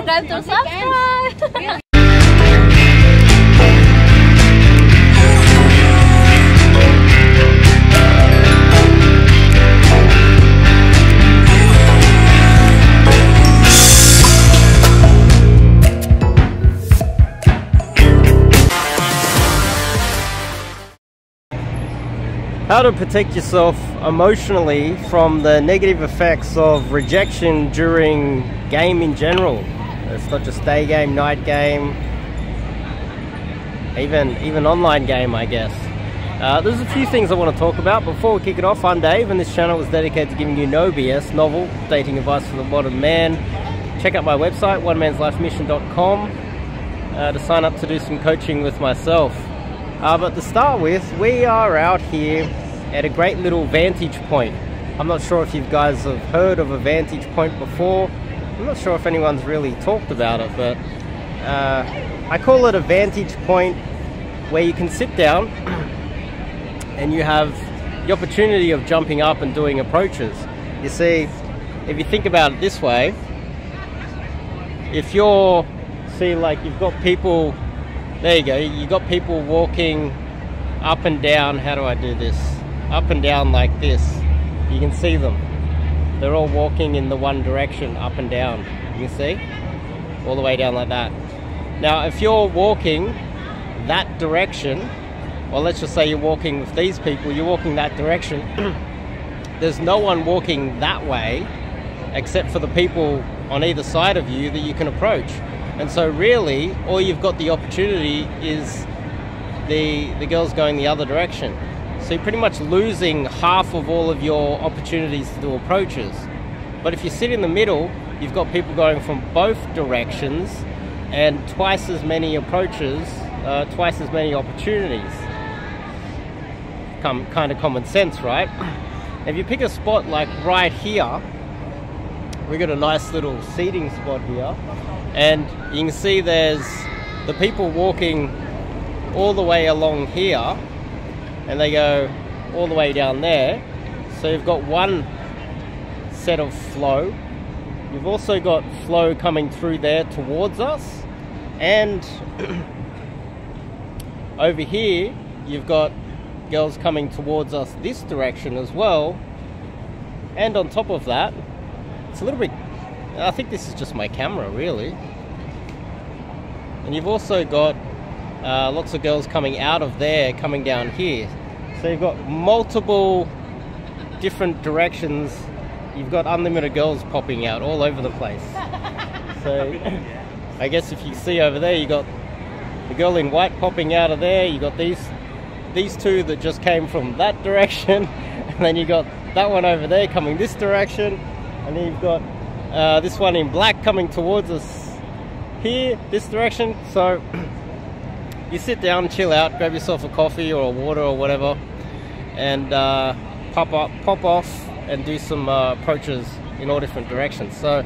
forget to subscribe. How to protect yourself emotionally from the negative effects of rejection during game in general. It's not just day game, night game, even online game, I guess. There's a few things I want to talk about. Before we kick it off, I'm Dave, and this channel is dedicated to giving you no BS, novel dating advice for the modern man. Check out my website, onemansLifeMission.com, to sign up to do some coaching with myself. But to start with, we are out here at a great little vantage point. I'm not sure if you guys have heard of a vantage point before. I'm not sure if anyone's really talked about it, but I call it a vantage point where you can sit down and you have the opportunity of jumping up and doing approaches. You see, if you think about it this way, if you're, see, like you've got people, there you go, you got people walking up and down. How do I do this? Up and down like this. You can see them. They're all walking in the one direction, up and down. You can see? All the way down like that. Now, if you're walking that direction, or let's just say you're walking with these people, you're walking that direction, there's no one walking that way except for the people on either side of you that you can approach. And so really, all you've got the opportunity is the girls going the other direction. So you're pretty much losing half of all of your opportunities to do approaches. But if you sit in the middle, you've got people going from both directions and twice as many approaches, twice as many opportunities. Kind of common sense, right? If you pick a spot like right here, we got a nice little seating spot here. And you can see there's the people walking all the way along here, and they go all the way down there. So you've got one set of flow. You've also got flow coming through there towards us. And over here, you've got girls coming towards us this direction as well. And on top of that, it's a little bit, I think this is just my camera really. And you've also got lots of girls coming out of there, coming down here. So you've got multiple different directions. You've got unlimited girls popping out all over the place. So I guess if you see over there, you got the girl in white popping out of there. You got these two that just came from that direction. And then you got that one over there coming this direction. And then you've got this one in black coming towards us here, this direction. So you sit down, chill out, grab yourself a coffee or a water or whatever, and pop off and do some approaches in all different directions. So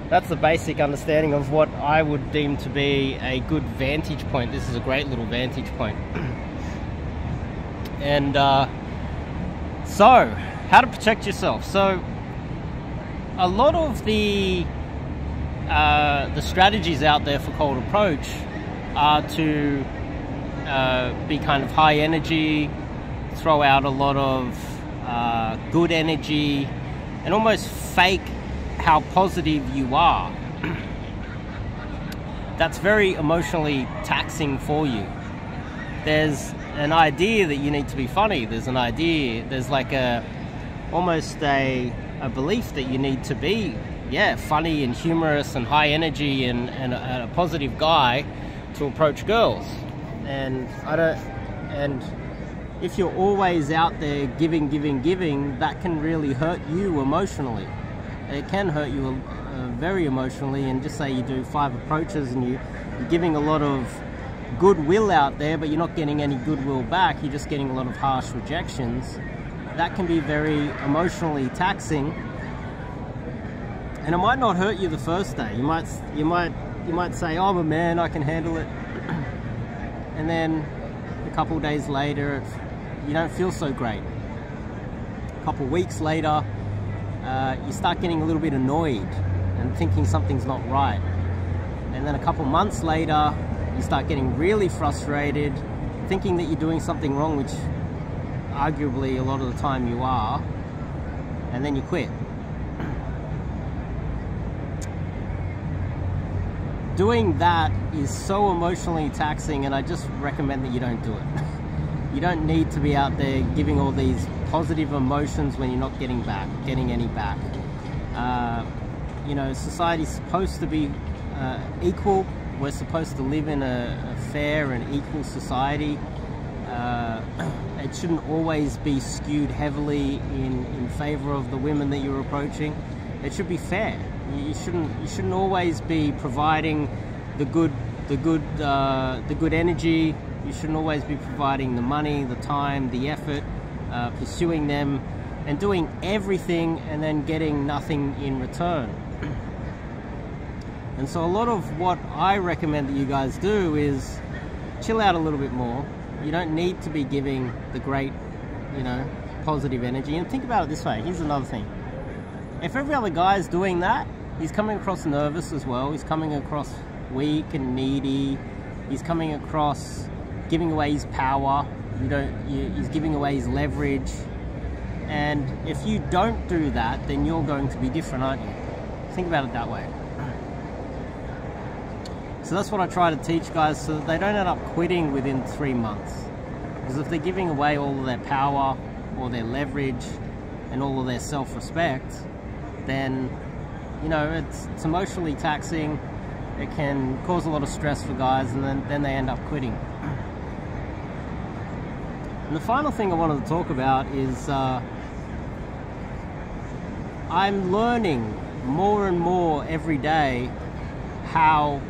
that's the basic understanding of what I would deem to be a good vantage point. This is a great little vantage point. And so how to protect yourself. So a lot of the strategies out there for cold approach are to be kind of high energy, throw out a lot of good energy, and almost fake how positive you are. That's very emotionally taxing for you. There's an idea that you need to be funny. There's an idea, there's like almost a belief that you need to be, yeah, funny and humorous and high energy and a positive guy to approach girls. And if you're always out there giving, that can really hurt you emotionally. It can hurt you very emotionally. And just say you do 5 approaches and you're giving a lot of goodwill out there, but you're not getting any goodwill back. You're just getting a lot of harsh rejections. That can be very emotionally taxing. And it might not hurt you the first day. You might say, oh, I'm a man, I can handle it. And then a couple days later, you don't feel so great. A couple weeks later, you start getting a little bit annoyed and thinking something's not right. and then a couple months later you start getting really frustrated, thinking that you're doing something wrong, which arguably a lot of the time you are, and then you quit. Doing that is so emotionally taxing, and I just recommend that you don't do it. You don't need to be out there giving all these positive emotions when you're not getting any back. You know, society's supposed to be equal. We're supposed to live in a fair and equal society. It shouldn't always be skewed heavily in favor of the women that you're approaching. It should be fair. You shouldn't always be providing the good energy. You shouldn't always be providing the money, the time, the effort, pursuing them, and doing everything and then getting nothing in return. And so a lot of what I recommend that you guys do is chill out a little bit more. You don't need to be giving the great, you know, positive energy. And think about it this way. Here's another thing. If every other guy is doing that, he's coming across nervous as well. He's coming across weak and needy. He's coming across giving away his power. He's giving away his leverage. And if you don't do that, then you're going to be different, aren't you? Think about it that way. So that's what I try to teach guys, so that they don't end up quitting within 3 months. Because if they're giving away all of their power or their leverage and all of their self-respect, then, you know, it's emotionally taxing. It can cause a lot of stress for guys, and then they end up quitting. And the final thing I wanted to talk about is I'm learning more and more every day how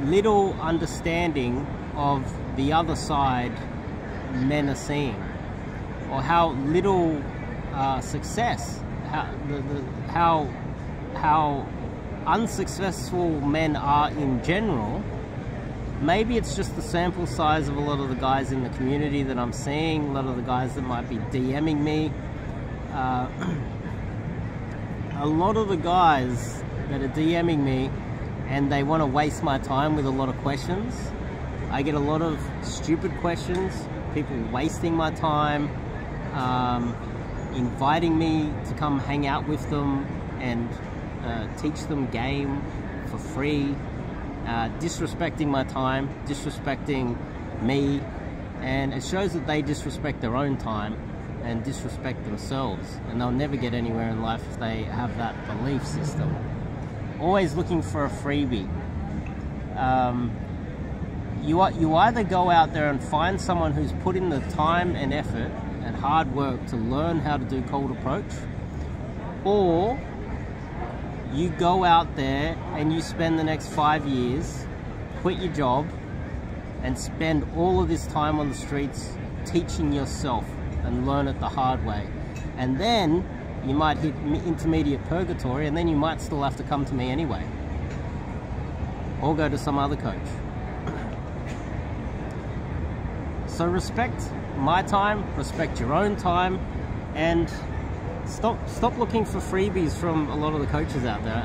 little understanding of the other side men are seeing, or how little success, how unsuccessful men are in general. Maybe it's just the sample size of a lot of the guys in the community that I'm seeing, a lot of the guys that might be DMing me. A lot of the guys that are DMing me and they want to waste my time with a lot of questions. I get a lot of stupid questions, people wasting my time, inviting me to come hang out with them and teach them game for free, disrespecting my time, disrespecting me, and it shows that they disrespect their own time and disrespect themselves, and they'll never get anywhere in life if they have that belief system. Always looking for a freebie. You either go out there and find someone who's put in the time and effort and hard work to learn how to do cold approach, or you go out there and you spend the next 5 years, quit your job, and spend all of this time on the streets teaching yourself and learn it the hard way. And then you might hit intermediate purgatory, and then you might still have to come to me anyway, or go to some other coach. So respect my time, respect your own time, and stop looking for freebies from a lot of the coaches out there.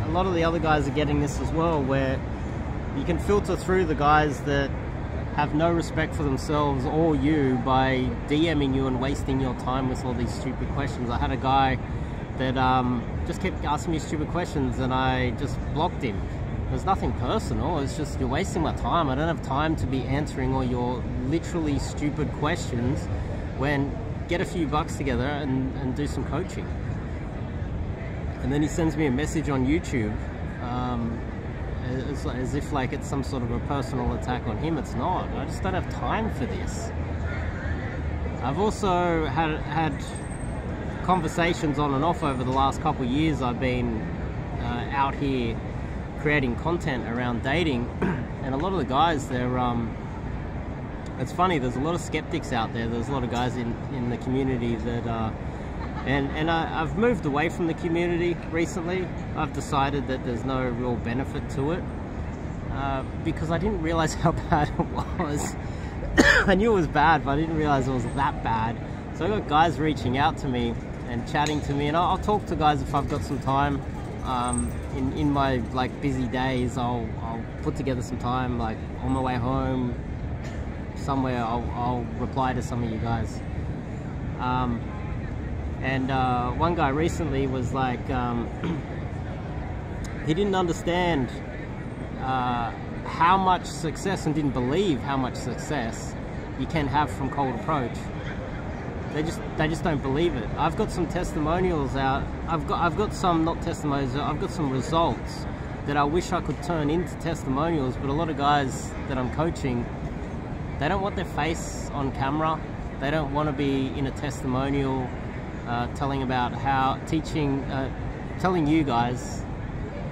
A lot of the other guys are getting this as well, where you can filter through the guys that have no respect for themselves or you by DMing you and wasting your time with all these stupid questions. I had a guy that just kept asking me stupid questions, and I just blocked him. There's nothing personal, it's just you're wasting my time. I don't have time to be answering all your literally stupid questions. When get a few bucks together and do some coaching. And then he sends me a message on YouTube, as if like it's some sort of a personal attack on him. It's not. I just don't have time for this. I've also had conversations on and off over the last couple of years. I've been out here creating content around dating, and a lot of the guys, it's funny, there's a lot of skeptics out there. There's a lot of guys in the community that I've moved away from the community recently. I've decided that there's no real benefit to it, because I didn't realize how bad it was. I knew it was bad, but I didn't realize it was that bad. So I got guys reaching out to me and chatting to me, and I'll talk to guys if I've got some time. in my like busy days, I'll put together some time, like on my way home somewhere, I'll reply to some of you guys. One guy recently was like, he didn't understand how much success, and didn't believe how much success you can have from cold approach. They just don't believe it. I've got some testimonials out. I've got some, not testimonials, I've got some results that I wish I could turn into testimonials, but a lot of guys that I'm coaching, they don't want their face on camera. They don't want to be in a testimonial telling about how, telling you guys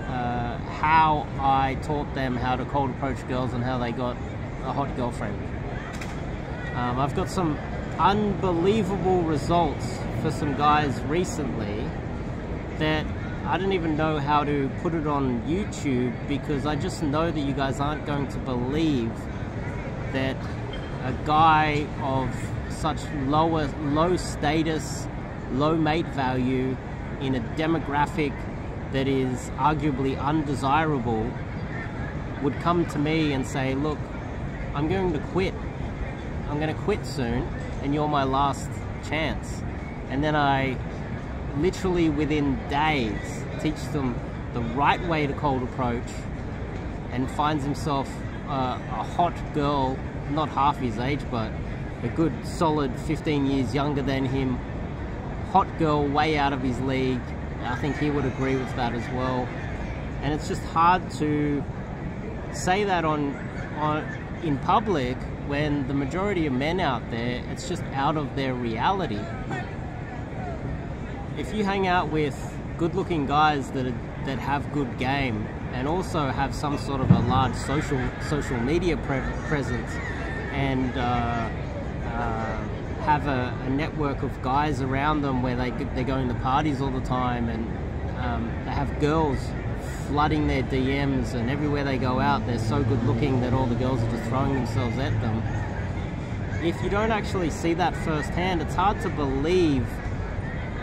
how I taught them how to cold approach girls and how they got a hot girlfriend. I've got some unbelievable results for some guys recently that I don't even know how to put it on YouTube, because I just know that you guys aren't going to believe that a guy of such low status, low mate value in a demographic that is arguably undesirable would come to me and say, look, I'm going to quit. I'm going to quit soon, and you're my last chance. And then I literally within days teach them the right way to cold approach, and finds himself a hot girl, not half his age, but a good solid 15 years younger than him. Hot girl, way out of his league. I think he would agree with that as well. And it's just hard to say that in public when the majority of men out there, it's just out of their reality. If you hang out with good-looking guys that have good game, and also have some sort of a large social media presence, and have a network of guys around them where they're going to parties all the time, and they have girls flooding their DMs, and everywhere they go out they're so good looking that all the girls are just throwing themselves at them. If you don't actually see that firsthand, it's hard to believe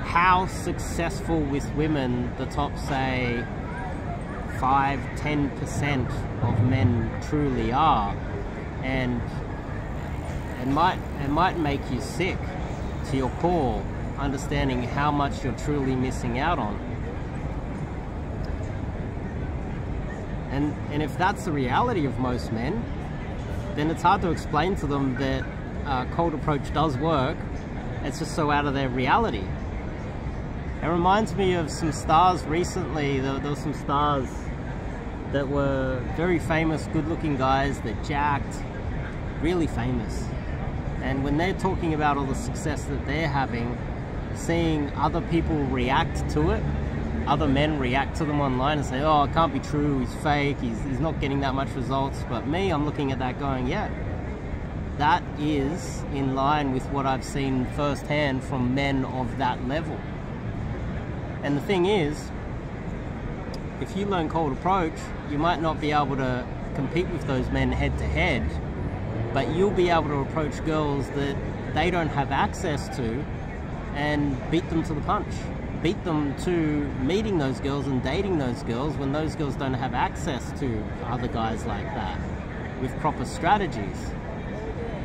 how successful with women the top, say, 5–10% of men truly are. And it might make you sick to your core, understanding how much you're truly missing out on. And if that's the reality of most men, then it's hard to explain to them that cold approach does work. It's just so out of their reality. It reminds me of some stars recently. There were some stars that were very famous, good-looking guys that jacked, really famous. And when they're talking about all the success that they're having, seeing other people react to it, other men react to them online and say, oh, it can't be true, he's fake, he's not getting that much results. But me, I'm looking at that going, yeah, that is in line with what I've seen firsthand from men of that level. And the thing is, if you learn cold approach, you might not be able to compete with those men head to head, but you'll be able to approach girls that they don't have access to and beat them to the punch. Beat them to meeting those girls and dating those girls when those girls don't have access to other guys like that with proper strategies.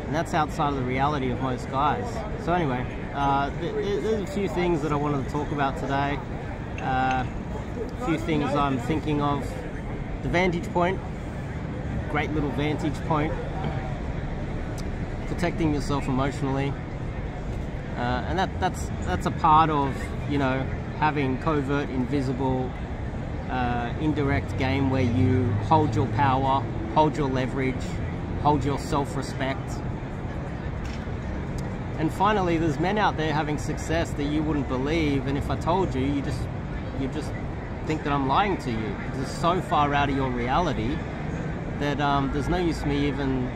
And that's outside of the reality of most guys. So anyway, there's a few things that I wanted to talk about today. A few things I'm thinking of. The vantage point, great little vantage point. Protecting yourself emotionally. And that's a part of, you know, having covert, invisible, indirect game where you hold your power, hold your leverage, hold your self-respect. And finally, there's men out there having success that you wouldn't believe, and if I told you, you just think that I'm lying to you, because it's so far out of your reality that there's no use me even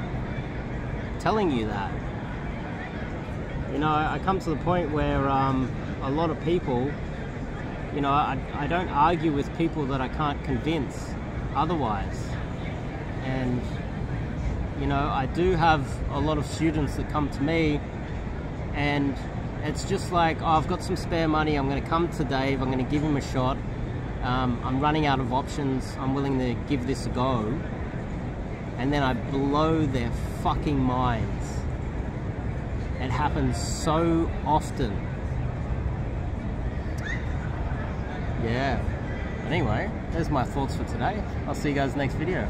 telling you that. You know, I come to the point where a lot of people, you know, I don't argue with people that I can't convince otherwise. And, you know, I do have a lot of students that come to me, and it's just like, oh, I've got some spare money, I'm going to come to Dave, I'm going to give him a shot, I'm running out of options, I'm willing to give this a go, and then I blow their fucking minds. It happens so often. Yeah. Anyway, there's my thoughts for today. I'll see you guys next video.